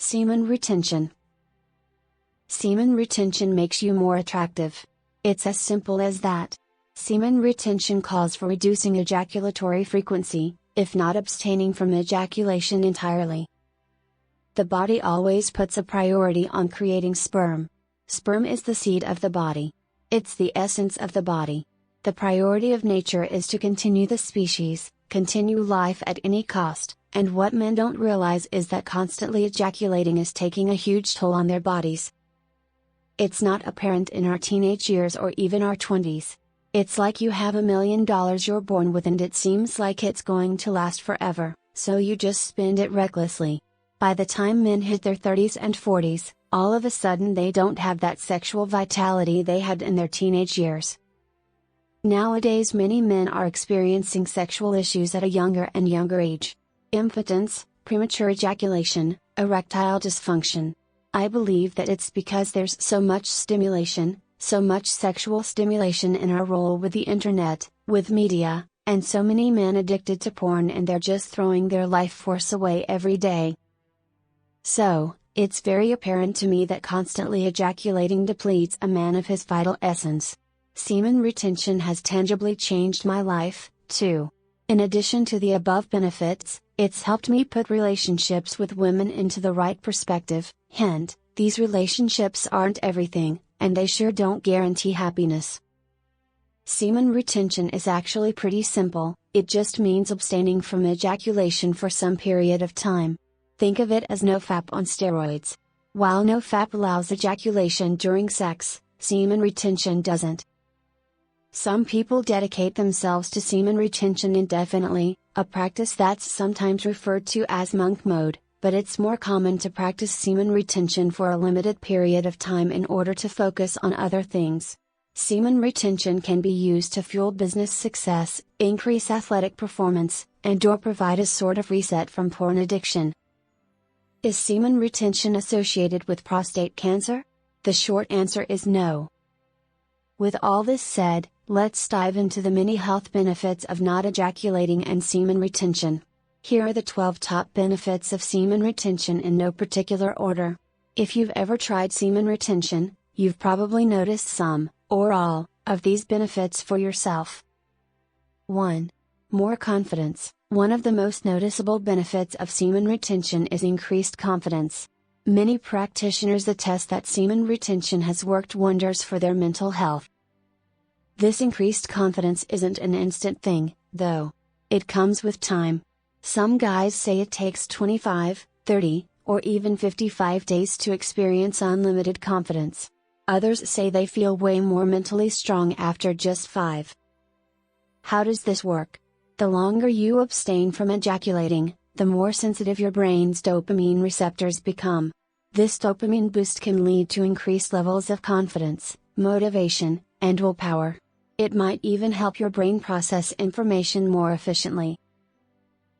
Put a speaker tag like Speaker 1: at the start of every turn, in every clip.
Speaker 1: Semen retention. Semen retention makes you more attractive. It's as simple as that. Semen retention calls for reducing ejaculatory frequency, if not abstaining from ejaculation entirely. The body always puts a priority on creating sperm. Sperm is the seed of the body. It's the essence of the body. The priority of nature is to continue the species, continue life at any cost, and what men don't realize is that constantly ejaculating is taking a huge toll on their bodies. It's not apparent in our teenage years or even our 20s. It's like you have $1 million you're born with and it seems like it's going to last forever, so you just spend it recklessly. By the time men hit their 30s and 40s, all of a sudden they don't have that sexual vitality they had in their teenage years. Nowadays many men are experiencing sexual issues at a younger and younger age. Impotence, premature ejaculation, erectile dysfunction. I believe that it's because there's so much stimulation, so much sexual stimulation in our role with the internet, with media, and so many men addicted to porn and they're just throwing their life force away every day. So, it's very apparent to me that constantly ejaculating depletes a man of his vital essence. Semen retention has tangibly changed my life, too. In addition to the above benefits, it's helped me put relationships with women into the right perspective. Hint, these relationships aren't everything, and they sure don't guarantee happiness. Semen retention is actually pretty simple, it just means abstaining from ejaculation for some period of time. Think of it as nofap on steroids. While nofap allows ejaculation during sex, semen retention doesn't. Some people dedicate themselves to semen retention indefinitely, a practice that's sometimes referred to as monk mode, but it's more common to practice semen retention for a limited period of time in order to focus on other things. Semen retention can be used to fuel business success, increase athletic performance, and/or provide a sort of reset from porn addiction. Is semen retention associated with prostate cancer? The short answer is no. With all this said, let's dive into the many health benefits of not ejaculating and semen retention. Here are the 12 top benefits of semen retention in no particular order. If you've ever tried semen retention, you've probably noticed some, or all, of these benefits for yourself. 1. More confidence. One of the most noticeable benefits of semen retention is increased confidence. Many practitioners attest that semen retention has worked wonders for their mental health. This increased confidence isn't an instant thing, though. It comes with time. Some guys say it takes 25, 30, or even 55 days to experience unlimited confidence. Others say they feel way more mentally strong after just 5. How does this work? The longer you abstain from ejaculating, the more sensitive your brain's dopamine receptors become. This dopamine boost can lead to increased levels of confidence, motivation, and willpower. It might even help your brain process information more efficiently.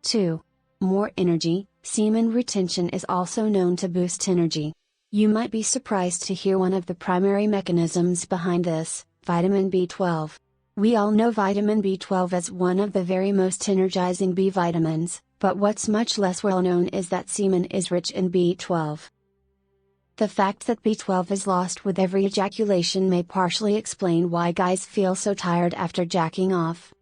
Speaker 1: 2. More energy. Semen retention is also known to boost energy. You might be surprised to hear one of the primary mechanisms behind this, vitamin B12. We all know vitamin B12 as one of the very most energizing B vitamins, but what's much less well known is that semen is rich in B12. The fact that B12 is lost with every ejaculation may partially explain why guys feel so tired after jacking off.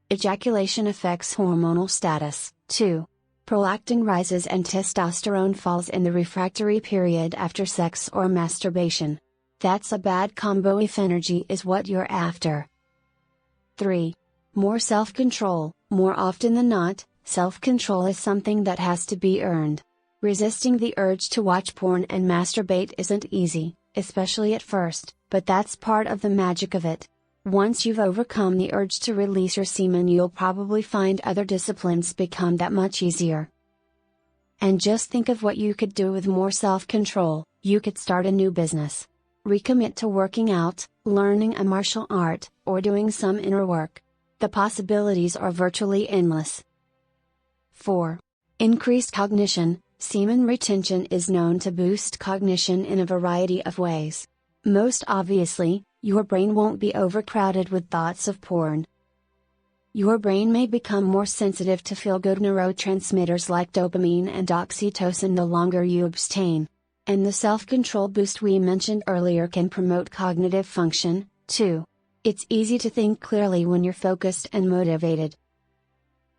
Speaker 1: Ejaculation affects hormonal status, too. Prolactin rises and testosterone falls in the refractory period after sex or masturbation. That's a bad combo if energy is what you're after. 3. More self-control. More often than not, self-control is something that has to be earned. Resisting the urge to watch porn and masturbate isn't easy, especially at first, but that's part of the magic of it. Once you've overcome the urge to release your semen, you'll probably find other disciplines become that much easier. And just think of what you could do with more self-control. You could start a new business. Recommit to working out, learning a martial art, or doing some inner work. The possibilities are virtually endless. 4. Increased cognition. Semen retention is known to boost cognition in a variety of ways. Most obviously, your brain won't be overcrowded with thoughts of porn. Your brain may become more sensitive to feel-good neurotransmitters like dopamine and oxytocin the longer you abstain. And the self-control boost we mentioned earlier can promote cognitive function, too. It's easy to think clearly when you're focused and motivated.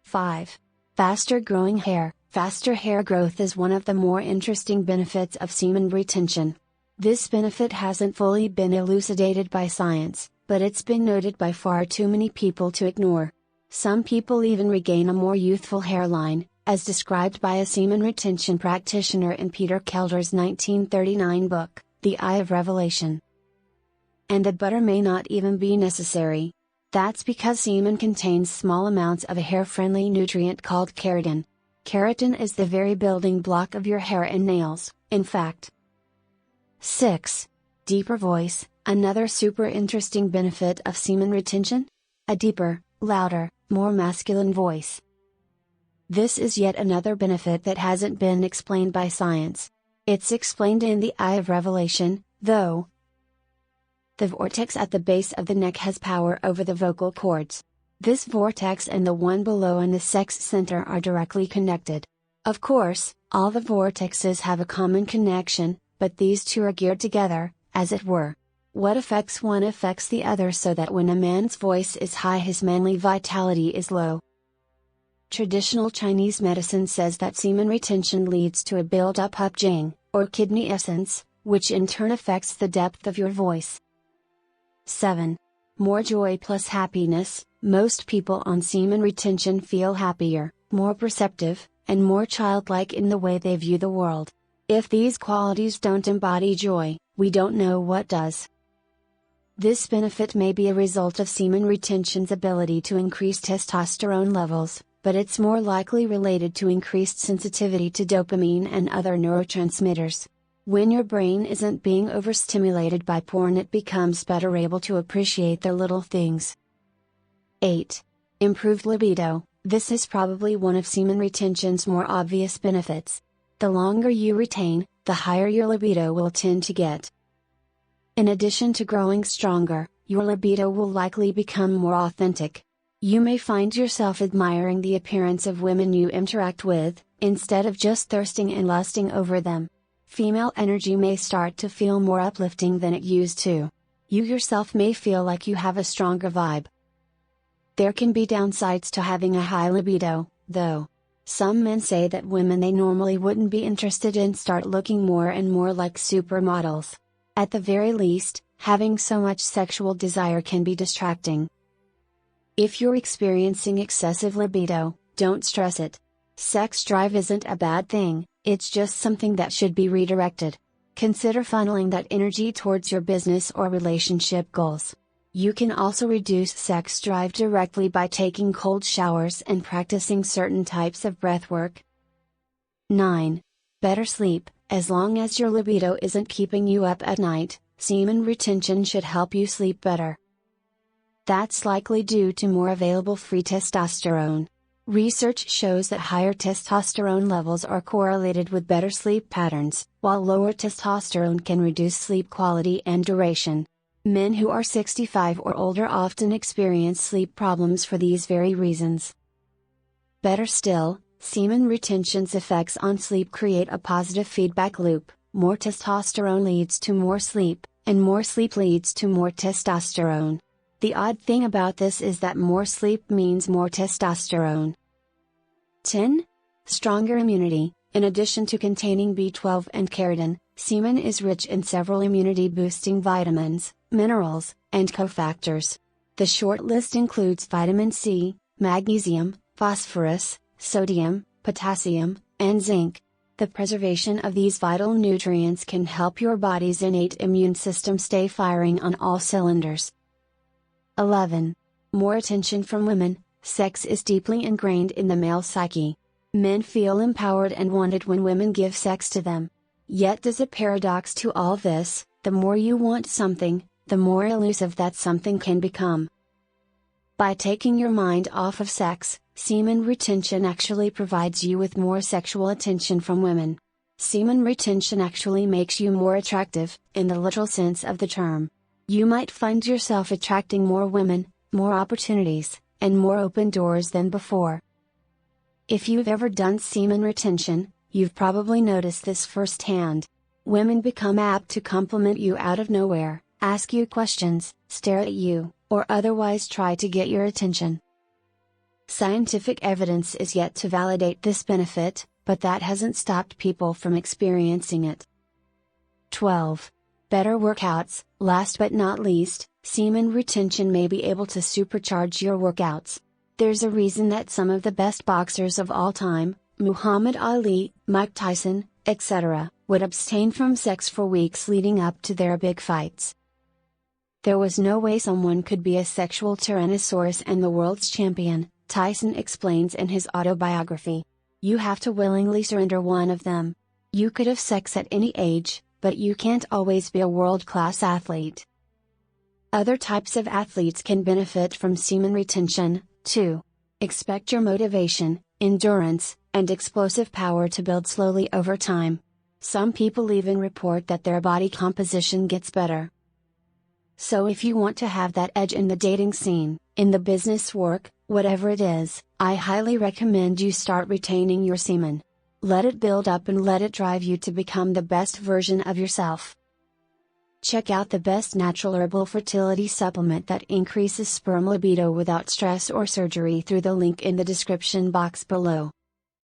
Speaker 1: 5. Faster growing hair. Faster hair growth is one of the more interesting benefits of semen retention. This benefit hasn't fully been elucidated by science, but it's been noted by far too many people to ignore. Some people even regain a more youthful hairline, as described by a semen retention practitioner in Peter Kelder's 1939 book, The Eye of Revelation. And the butter may not even be necessary. That's because semen contains small amounts of a hair-friendly nutrient called keratin. Keratin is the very building block of your hair and nails, in fact. 6. Deeper voice. Another super interesting benefit of semen retention? A deeper, louder, more masculine voice. This is yet another benefit that hasn't been explained by science. It's explained in The Eye of Revelation, though. The vortex at the base of the neck has power over the vocal cords. This vortex and the one below in the sex center are directly connected. Of course, all the vortexes have a common connection, but these two are geared together, as it were. What affects one affects the other, so that when a man's voice is high, his manly vitality is low. Traditional Chinese medicine says that semen retention leads to a build-up of jing, or kidney essence, which in turn affects the depth of your voice. 7. More joy plus happiness. Most people on semen retention feel happier, more perceptive, and more childlike in the way they view the world. If these qualities don't embody joy, we don't know what does. This benefit may be a result of semen retention's ability to increase testosterone levels, but it's more likely related to increased sensitivity to dopamine and other neurotransmitters. When your brain isn't being overstimulated by porn, it becomes better able to appreciate the little things. 8. Improved libido. This is probably one of semen retention's more obvious benefits. The longer you retain, the higher your libido will tend to get. In addition to growing stronger, your libido will likely become more authentic. You may find yourself admiring the appearance of women you interact with, instead of just thirsting and lusting over them. Female energy may start to feel more uplifting than it used to. You yourself may feel like you have a stronger vibe. There can be downsides to having a high libido, though. Some men say that women they normally wouldn't be interested in start looking more and more like supermodels. At the very least, having so much sexual desire can be distracting. If you're experiencing excessive libido, don't stress it. Sex drive isn't a bad thing, it's just something that should be redirected. Consider funneling that energy towards your business or relationship goals. You can also reduce sex drive directly by taking cold showers and practicing certain types of breathwork. 9. Better sleep. As long as your libido isn't keeping you up at night, semen retention should help you sleep better. That's likely due to more available free testosterone. Research shows that higher testosterone levels are correlated with better sleep patterns, while lower testosterone can reduce sleep quality and duration. Men who are 65 or older often experience sleep problems for these very reasons. Better still, semen retention's effects on sleep create a positive feedback loop. More testosterone leads to more sleep, and more sleep leads to more testosterone. The odd thing about this is that more sleep means more testosterone. 10. Stronger immunity. In addition to containing B12 and keratin, semen is rich in several immunity-boosting vitamins, minerals, and cofactors. The short list includes vitamin C, magnesium, phosphorus, sodium, potassium, and zinc. The preservation of these vital nutrients can help your body's innate immune system stay firing on all cylinders. 11. More attention from women. Sex is deeply ingrained in the male psyche. Men feel empowered and wanted when women give sex to them. Yet there's a paradox to all this: the more you want something, the more elusive that something can become. By taking your mind off of sex, semen retention actually provides you with more sexual attention from women. Semen retention actually makes you more attractive, in the literal sense of the term. You might find yourself attracting more women, more opportunities, and more open doors than before. If you've ever done semen retention, you've probably noticed this firsthand. Women become apt to compliment you out of nowhere, ask you questions, stare at you, or otherwise try to get your attention. Scientific evidence is yet to validate this benefit, but that hasn't stopped people from experiencing it. 12. Better workouts. Last but not least, semen retention may be able to supercharge your workouts. There's a reason that some of the best boxers of all time, Muhammad Ali, Mike Tyson, etc., would abstain from sex for weeks leading up to their big fights. There was no way someone could be a sexual tyrannosaurus and the world's champion, Tyson explains in his autobiography. You have to willingly surrender one of them. You could have sex at any age, but you can't always be a world-class athlete. Other types of athletes can benefit from semen retention, too. Expect your motivation, endurance, and explosive power to build slowly over time. Some people even report that their body composition gets better. So if you want to have that edge in the dating scene, in the business work, whatever it is, I highly recommend you start retaining your semen. Let it build up and let it drive you to become the best version of yourself. Check out the best natural herbal fertility supplement that increases sperm libido without stress or surgery through the link in the description box below.